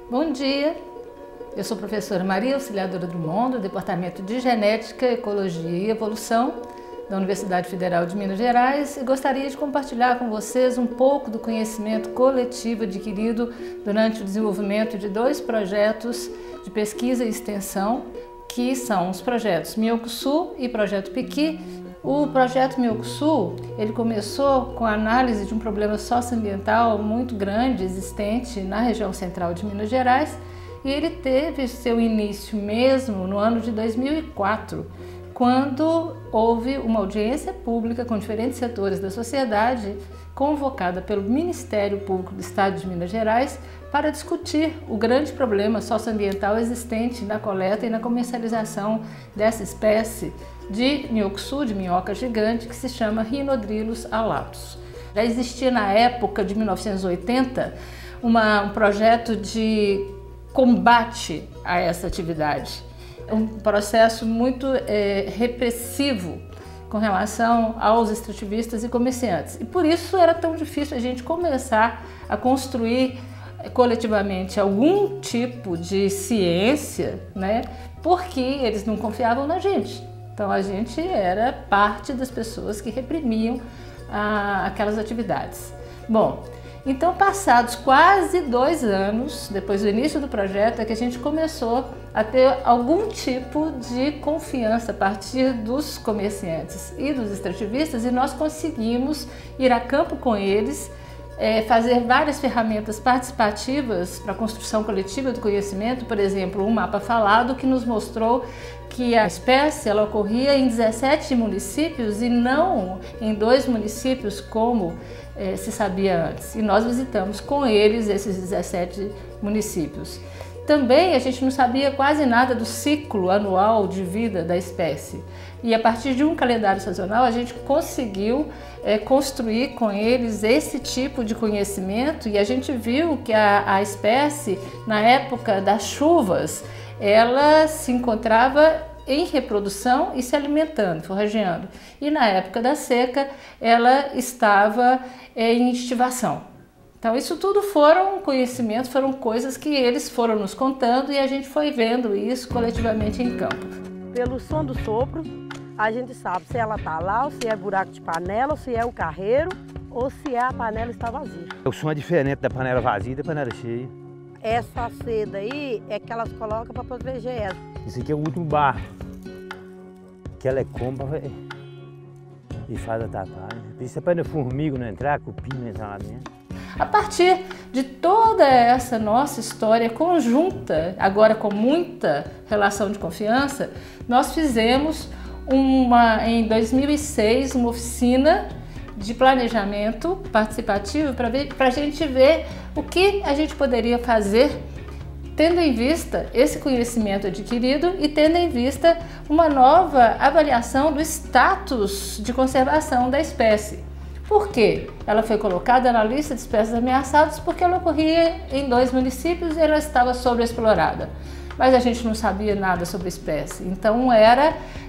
Bom dia, eu sou a professora Maria Auxiliadora Drummond, do Departamento de Genética, Ecologia e Evolução da Universidade Federal de Minas Gerais e gostaria de compartilhar com vocês um pouco do conhecimento coletivo adquirido durante o desenvolvimento de dois projetos de pesquisa e extensão, que são os projetos Miocusul e Projeto Piqui. O projeto Miocusul, ele começou com a análise de um problema socioambiental muito grande existente na região central de Minas Gerais e ele teve seu início mesmo no ano de 2004, quando houve uma audiência pública com diferentes setores da sociedade convocada pelo Ministério Público do Estado de Minas Gerais para discutir o grande problema socioambiental existente na coleta e na comercialização dessa espécie de Miocusul, de minhoca gigante, que se chama Rhinodrilus alatus. Já existia na época de 1980 um projeto de combate a essa atividade, um processo muito repressivo com relação aos extrativistas e comerciantes. E por isso era tão difícil a gente começar a construir coletivamente algum tipo de ciência, né? Porque eles não confiavam na gente. Então a gente era parte das pessoas que reprimiam aquelas atividades. Bom, então passados quase 2 anos, depois do início do projeto, é que a gente começou a ter algum tipo de confiança a partir dos comerciantes e dos extrativistas e nós conseguimos ir a campo com eles, fazer várias ferramentas participativas para a construção coletiva do conhecimento, por exemplo, um mapa falado que nos mostrou que a espécie ela ocorria em 17 municípios e não em 2 municípios como se sabia antes. E nós visitamos com eles esses 17 municípios. Também a gente não sabia quase nada do ciclo anual de vida da espécie. E a partir de um calendário sazonal a gente conseguiu construir com eles esse tipo de conhecimento e a gente viu que a espécie, na época das chuvas, ela se encontrava em reprodução e se alimentando, forrageando. E na época da seca, ela estava em estivação. Então isso tudo foram conhecimentos, foram coisas que eles foram nos contando e a gente foi vendo isso coletivamente em campo. Pelo som do sopro, a gente sabe se ela está lá, ou se é buraco de panela, ou se é o carreiro, ou se a panela está vazia. O som é diferente da panela vazia e da panela cheia. Essa seda aí é que elas colocam para proteger ela. Isso aqui é o último barro que ela compra e faz a tapagem. Isso é para a formiga não entrar, cupim não entrar lá dentro. A partir de toda essa nossa história conjunta, agora com muita relação de confiança, nós fizemos em 2006 uma oficina de planejamento participativo para a gente ver o que a gente poderia fazer tendo em vista esse conhecimento adquirido e tendo em vista uma nova avaliação do status de conservação da espécie. Por quê? Ela foi colocada na lista de espécies ameaçadas porque ela ocorria em 2 municípios e ela estava sobreexplorada. Mas a gente não sabia nada sobre a espécie, então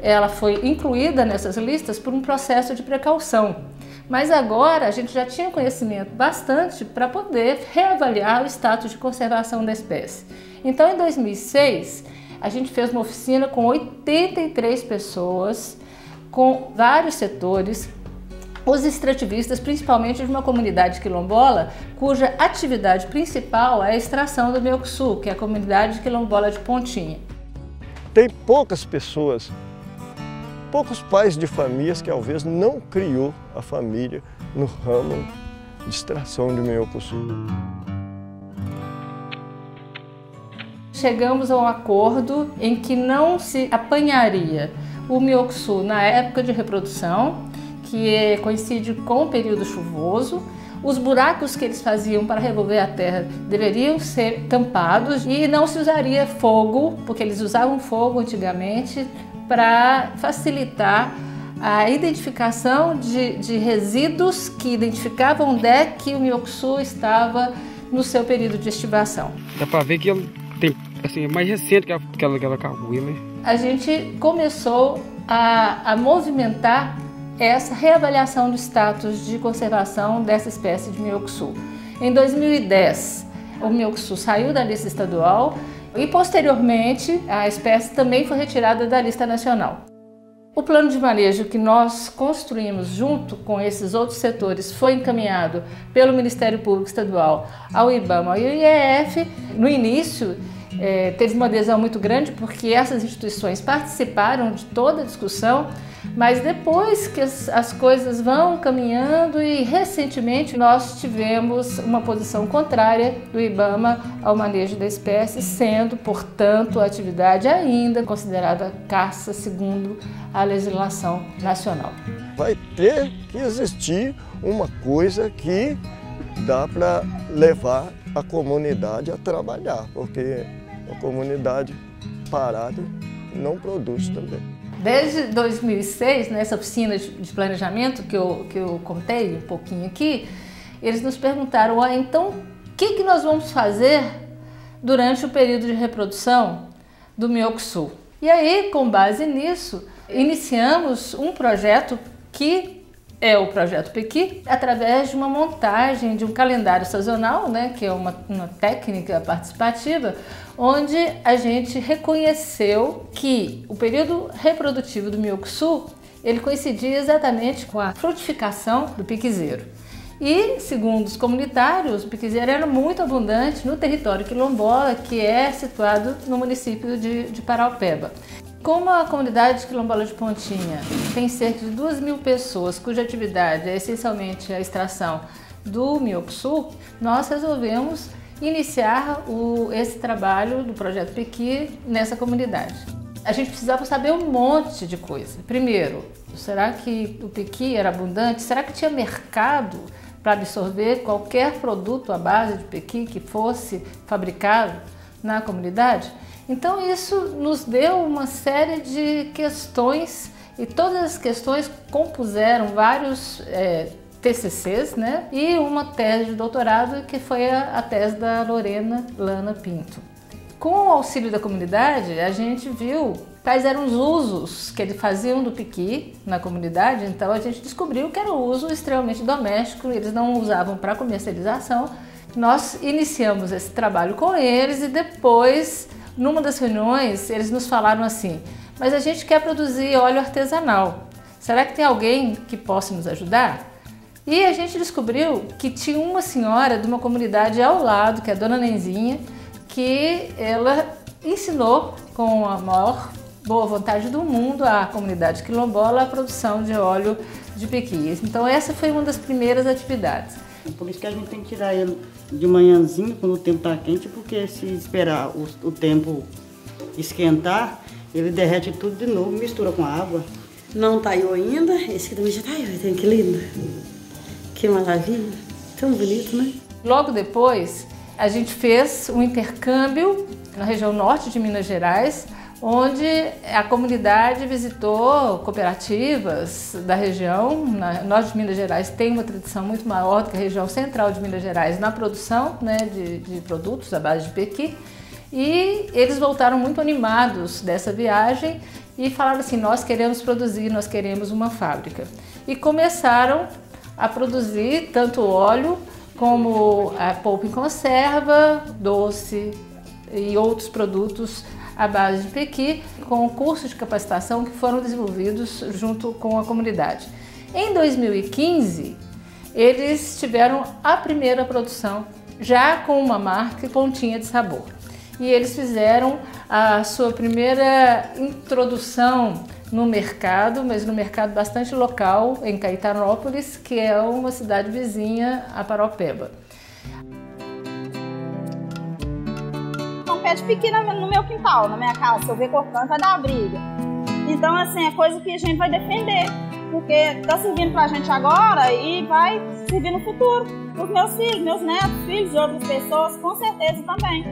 ela foi incluída nessas listas por um processo de precaução. Mas agora a gente já tinha conhecimento bastante para poder reavaliar o status de conservação da espécie. Então em 2006 a gente fez uma oficina com 83 pessoas, com vários setores, os extrativistas, principalmente de uma comunidade quilombola, cuja atividade principal é a extração do Miocusul, que é a comunidade quilombola de Pontinha. Tem poucas pessoas, poucos pais de famílias que talvez não criou a família no ramo de extração de Miocusul. Chegamos a um acordo em que não se apanharia o Miocusul na época de reprodução, que coincide com o período chuvoso. Os buracos que eles faziam para revolver a terra deveriam ser tampados e não se usaria fogo, porque eles usavam fogo antigamente, para facilitar a identificação de resíduos que identificavam onde é que o Miocusul estava no seu período de estivação. Dá para ver que ele tem, assim, é mais recente que aquela carguila, né? A gente começou a movimentar essa reavaliação do status de conservação dessa espécie de Miocusul. Em 2010, o Mioxu saiu da lista estadual e, posteriormente, a espécie também foi retirada da lista nacional. O plano de manejo que nós construímos junto com esses outros setores foi encaminhado pelo Ministério Público Estadual ao IBAMA e ao IEF. No início, teve uma adesão muito grande porque essas instituições participaram de toda a discussão, mas depois que as coisas vão caminhando e recentemente nós tivemos uma posição contrária do IBAMA ao manejo da espécie, sendo, portanto, a atividade ainda considerada caça segundo a legislação nacional. Vai ter que existir uma coisa que dá para levar a comunidade a trabalhar, porque a comunidade parada não produz também. Desde 2006, nessa oficina de planejamento que eu contei um pouquinho aqui, eles nos perguntaram, então, o que nós vamos fazer durante o período de reprodução do Mioxu? E aí, com base nisso, iniciamos um projeto que é o Projeto Pequi, através de uma montagem de um calendário sazonal, né, que é uma técnica participativa, onde a gente reconheceu que o período reprodutivo do Mioxu, ele coincidia exatamente com a frutificação do piquizeiro. E, segundo os comunitários, o piquizeiro era muito abundante no território quilombola, que é situado no município de Paraupeba. Como a comunidade quilombola de Pontinha tem cerca de 2.000 pessoas, cuja atividade é essencialmente a extração do Mioxu, nós resolvemos iniciar esse trabalho do Projeto Pequi nessa comunidade. A gente precisava saber um monte de coisa. Primeiro, será que o pequi era abundante? Será que tinha mercado para absorver qualquer produto à base de pequi que fosse fabricado na comunidade? Então isso nos deu uma série de questões e todas as questões compuseram vários TCCs, né? E uma tese de doutorado que foi a tese da Lorena Lana Pinto. Com o auxílio da comunidade, a gente viu quais eram os usos que eles faziam do pequi na comunidade, então a gente descobriu que era um uso extremamente doméstico, eles não usavam para comercialização. Nós iniciamos esse trabalho com eles e depois, numa das reuniões, eles nos falaram assim, mas a gente quer produzir óleo artesanal, será que tem alguém que possa nos ajudar? E a gente descobriu que tinha uma senhora de uma comunidade ao lado, que é a Dona Nenzinha, que ela ensinou com a maior boa vontade do mundo à comunidade quilombola a produção de óleo de pequi. Então essa foi uma das primeiras atividades. Por isso que a gente tem que tirar ele de manhãzinho, quando o tempo está quente, porque se esperar o tempo esquentar, ele derrete tudo de novo, mistura com a água. Não taiou ainda, esse aqui também já taiou, que lindo. Que maravilha, tão bonito, né? Logo depois, a gente fez um intercâmbio na região norte de Minas Gerais, onde a comunidade visitou cooperativas da região. No norte de Minas Gerais tem uma tradição muito maior do que a região central de Minas Gerais na produção, né, de produtos à base de pequi. E eles voltaram muito animados dessa viagem e falaram assim, nós queremos produzir, nós queremos uma fábrica. E começaram a produzir tanto óleo como a polpa em conserva, doce e outros produtos à base de pequi, com cursos de capacitação que foram desenvolvidos junto com a comunidade. Em 2015, eles tiveram a primeira produção, já com uma marca Pontinha de Sabor. E eles fizeram a sua primeira introdução no mercado, mas no mercado bastante local, em Caetanópolis, que é uma cidade vizinha a Paraupeba. Um pé de pequi no meu quintal, na minha casa, se eu ver cortando, vai dar briga. Então, assim, é coisa que a gente vai defender, porque tá servindo pra gente agora e vai servir no futuro. Os meus filhos, meus netos, filhos de outras pessoas, com certeza também.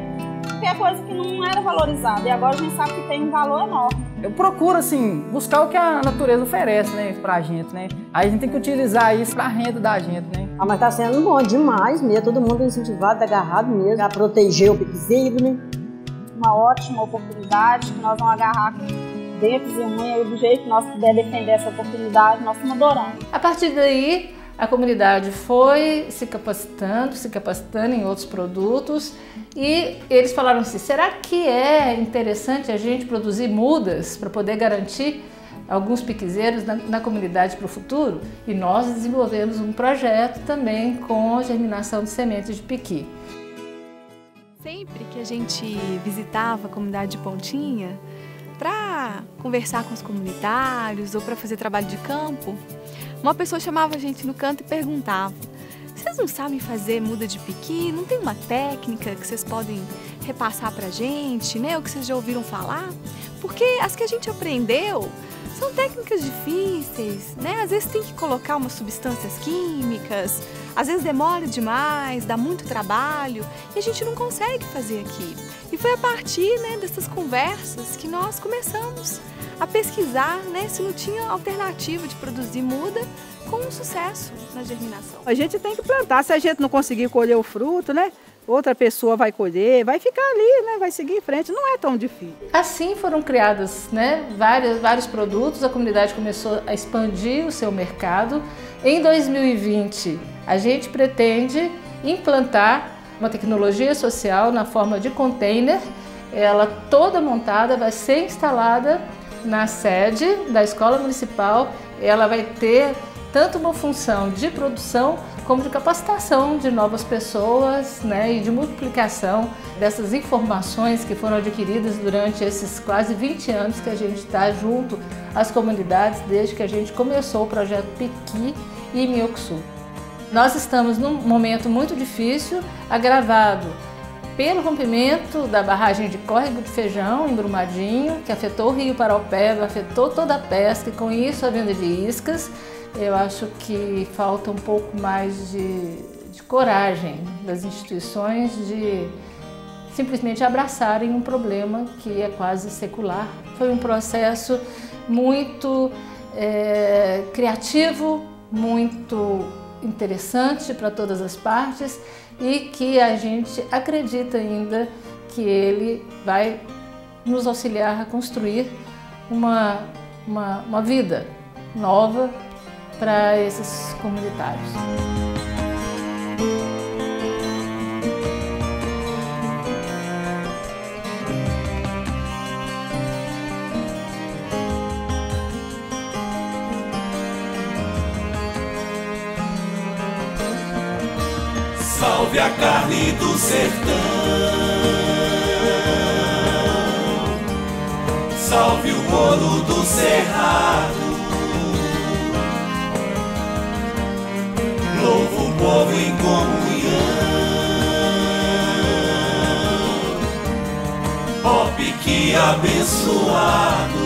Porque é coisa que não era valorizada e agora a gente sabe que tem um valor enorme. Eu procuro, assim, buscar o que a natureza oferece, né, pra gente, né? Aí a gente tem que utilizar isso pra renda da gente, né? Ah, mas tá sendo bom demais mesmo, todo mundo incentivado, agarrado mesmo, a proteger o piquizeiro, né? Uma ótima oportunidade que nós vamos agarrar com dentes e unha e do jeito que nós puder defender essa oportunidade, nós estamos adorando. A partir daí, a comunidade foi se capacitando em outros produtos e eles falaram assim, será que é interessante a gente produzir mudas para poder garantir alguns piquezeiros na comunidade para o futuro? E nós desenvolvemos um projeto também com germinação de sementes de piqui. Sempre que a gente visitava a comunidade de Pontinha para conversar com os comunitários ou para fazer trabalho de campo, uma pessoa chamava a gente no canto e perguntava: vocês não sabem fazer muda de piqui? Não tem uma técnica que vocês podem repassar para a gente, né? Ou que vocês já ouviram falar? Porque as que a gente aprendeu são técnicas difíceis, né? Às vezes tem que colocar umas substâncias químicas, às vezes demora demais, dá muito trabalho e a gente não consegue fazer aqui. E foi a partir, né, dessas conversas que nós começamos a pesquisar, né, se não tinha alternativa de produzir muda com sucesso na germinação. A gente tem que plantar, se a gente não conseguir colher o fruto, né? Outra pessoa vai colher, vai ficar ali, né? Vai seguir em frente, não é tão difícil. Assim foram criados, né, vários produtos, a comunidade começou a expandir o seu mercado. Em 2020, a gente pretende implantar uma tecnologia social na forma de container, ela toda montada, vai ser instalada na sede da Escola Municipal, ela vai ter tanto uma função de produção como de capacitação de novas pessoas, né, e de multiplicação dessas informações que foram adquiridas durante esses quase 20 anos que a gente está junto às comunidades desde que a gente começou o projeto Piqui e Minhocuçu. Nós estamos num momento muito difícil, agravado pelo rompimento da barragem de Córrego do Feijão, em Brumadinho, que afetou o Rio Paraupeba, afetou toda a pesca e com isso a venda de iscas. Eu acho que falta um pouco mais de coragem das instituições de simplesmente abraçarem um problema que é quase secular. Foi um processo muito criativo, muito interessante para todas as partes e que a gente acredita ainda que ele vai nos auxiliar a construir uma vida nova para esses comunitários. Salve a carne do sertão, salve o bolo do cerrado, louvo o povo em comunhão, ó piqui abençoado.